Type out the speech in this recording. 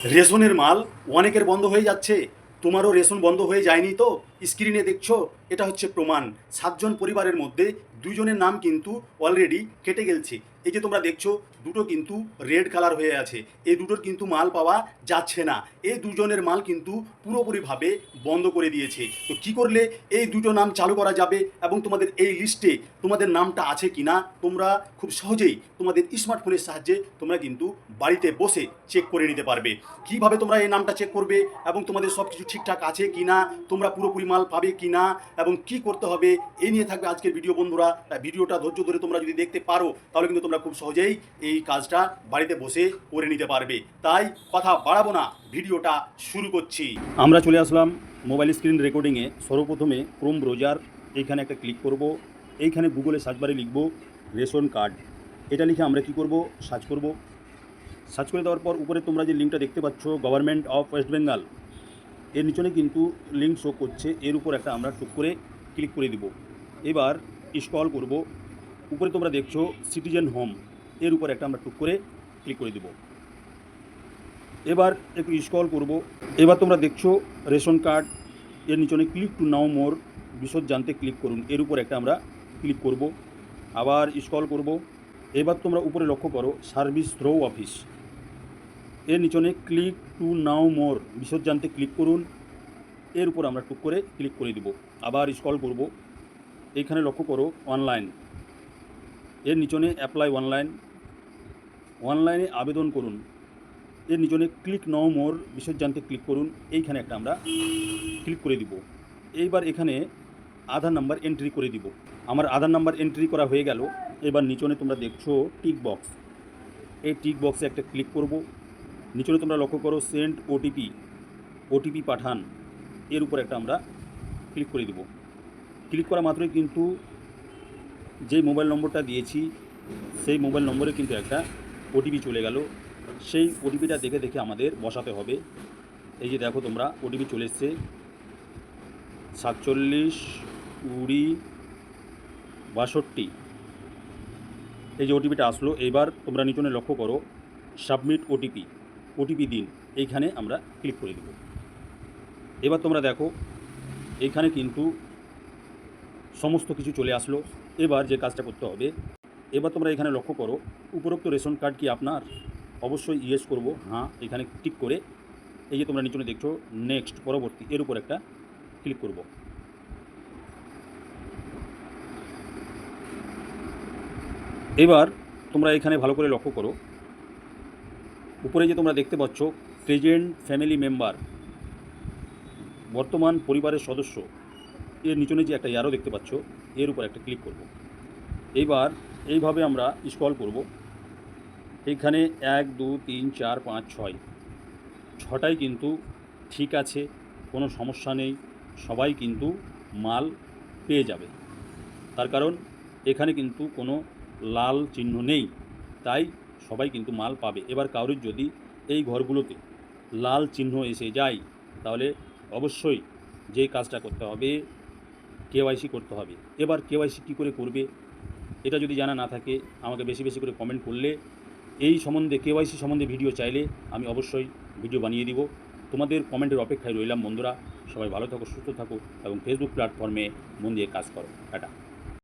রেশনের মাল অনেকের বন্ধ হয়ে যাচ্ছে, তোমারও রেশন বন্ধ হয়ে যায়নি তো? স্ক্রিনে দেখছো, এটা হচ্ছে প্রমাণ। 7জন পরিবারের মধ্যে 2জনের নাম কিন্তু অলরেডি কেটে গেছে। এই যে তোমরা দেখছো, দুটো কিন্তু রেড কালার হয়ে আছে। এই দুটোর কিন্তু মাল পাওয়া যাচ্ছে না। এই দুজনের মাল কিন্তু পুরোপুরিভাবে বন্ধ করে দিয়েছে। তো কি করলে এই দুটো নাম চালু করা যাবে এবং তোমাদের এই লিস্টে তোমাদের নামটা আছে কি না তোমরা খুব সহজেই তোমাদের স্মার্টফোনের সাহায্যে তোমরা কিন্তু বাড়িতে বসে চেক করে নিতে পারবে। কিভাবে তোমরা এই নামটা চেক করবে এবং তোমাদের সব কিছু ঠিকঠাক আছে কি না, তোমরা পুরোপুরি মাল পাবে কি না এবং কি করতে হবে, এই নিয়ে থাকবে আজকের ভিডিও বন্ধুরা। তাই ভিডিওটা ধৈর্য ধরে তোমরা যদি দেখতে পারো তাহলে কিন্তু তোমরা খুব সহজেই এই কাজটা বাড়িতে বসে করে নিতে পারবে। তাই কথা বাড়াবো না, ভিডিওটা শুরু করছি। আমরা চলে আসলাম মোবাইল স্ক্রিন রেকর্ডিংয়ে। সর্বপ্রথমে ক্রোম ব্রাউজার, এইখানে একটা ক্লিক করব। এইখানে গুগলে সার্চ বারে লিখব রেশন কার্ড। এটা লিখে আমরা কি করব, সার্চ করব। সার্চ করে দেওয়ার পর উপরে তোমরা যে লিঙ্কটা দেখতে পাচ্ছ, গভর্নমেন্ট অফ ওয়েস্ট বেঙ্গল, এর নিচনে কিন্তু লিঙ্ক শো করছে। এর উপর একটা আমরা টুক করে ক্লিক করে দিব। এবার স্ক্রল করব, উপরে তোমরা দেখছো সিটিজেন হোম, এর উপর একটা আমরা টুক করে ক্লিক করে দিব। এবার একটু স্ক্রল করব। এবার তোমরা দেখছো রেশন কার্ড, এর নিচনে ক্লিক টু নাও মোর, বিশদ জানতে ক্লিক করুন, এর উপর একটা আমরা ক্লিক করব। আবার স্ক্রল করব। এবার তোমরা উপরে লক্ষ্য করো সার্ভিস থ্রো অফিস, এর নিচনে ক্লিক টু নাও মোর, বিশদ জানতে ক্লিক করুন, এর উপর আমরা টুক করে ক্লিক করে দিব। আবার স্ক্রল করব, এইখানে লক্ষ্য করো অনলাইন, এর নিচনে অ্যাপ্লাই অনলাইন, অনলাইনে আবেদন করুন, এর নিচনে ক্লিক নাও মোর, বিশদ জানতে ক্লিক করুন, এইখানে একটা আমরা ক্লিক করে দিব। এইবার এখানে আধার নাম্বার এন্ট্রি করে দিব। আমার আধার নাম্বার এন্ট্রি করা হয়ে গেল। এবার নিচনে তোমরা দেখছো টিক বক্স, এই টিক বক্সে একটা ক্লিক করব। নিচনে তোমরা লক্ষ্য করো সেন্ড ওটিপি, ওটিপি পাঠান, এর উপর একটা আমরা ক্লিক করে দিব। ক্লিক করা মাত্রই কিন্তু যে মোবাইল নম্বরটা দিয়েছি সেই মোবাইল নম্বরে কিন্তু একটা ওটিপি চলে গেল। সেই ওটিপিটা দেখে দেখে আমাদের বসাতে হবে। এই যে দেখো তোমরা, ওটিপি চলে এসছে 47 20 62, এই যে ওটিপিটা আসলো। এবার তোমরা নিচনে লক্ষ্য করো সাবমিট ওটিপি, ওটিপি দিন, এইখানে আমরা ক্লিক করে দেব। এবার তোমরা দেখো এইখানে কিন্তু সমস্ত কিছু চলে আসলো। এবার যে কাজটা করতে হবে, এবার তোমরা এখানে লক্ষ্য করো উপরোক্ত রেশন কার্ড কি আপনার? অবশ্যই ইয়েস করব, হ্যাঁ, এখানে টিক করে এই যে তোমরা নিচনে দেখছো নেক্সট, পরবর্তী, এর উপর একটা ক্লিক করব। এবার তোমরা এখানে ভালো করে লক্ষ্য করো, উপরে যে তোমরা দেখতে পাচ্ছ প্রেজেন্ট ফ্যামিলি মেম্বার, বর্তমান পরিবারের সদস্য, এর নিচনে যে একটা অ্যারো দেখতে পাচ্ছ, এর উপর একটা ক্লিক করব। এইবার এইভাবে আমরা স্ক্রল করব। এইখানে 1 2 3 4 5 6, 6টাই কিন্তু ঠিক আছে, কোনো সমস্যা নেই, সবাই কিন্তু মাল পেয়ে যাবে। তার কারণ এখানে কিন্তু কোনো লাল চিহ্ন নেই, তাই সবাই কিন্তু মাল পাবে। এবার কারোর যদি এই ঘরগুলোতে লাল চিহ্ন এসে যায় তাহলে অবশ্যই যে কাজটা করতে হবে, কেওয়াইসি করতে হবে। এবার কেওয়াইসি কী করে করবে, এটা যদি জানা না থাকে আমাকে বেশি বেশি করে কমেন্ট করলে, এই সম্বন্ধে কেওয়াইসি সম্বন্ধে ভিডিও চাইলে আমি অবশ্যই ভিডিও বানিয়ে দিব। তোমাদের কমেন্টের অপেক্ষায় রইলাম বন্ধুরা। সবাই ভালো থাকো, সুস্থ থাকো এবং ফেসবুক প্ল্যাটফর্মে মন দিয়ে কাজ করো। টাটা।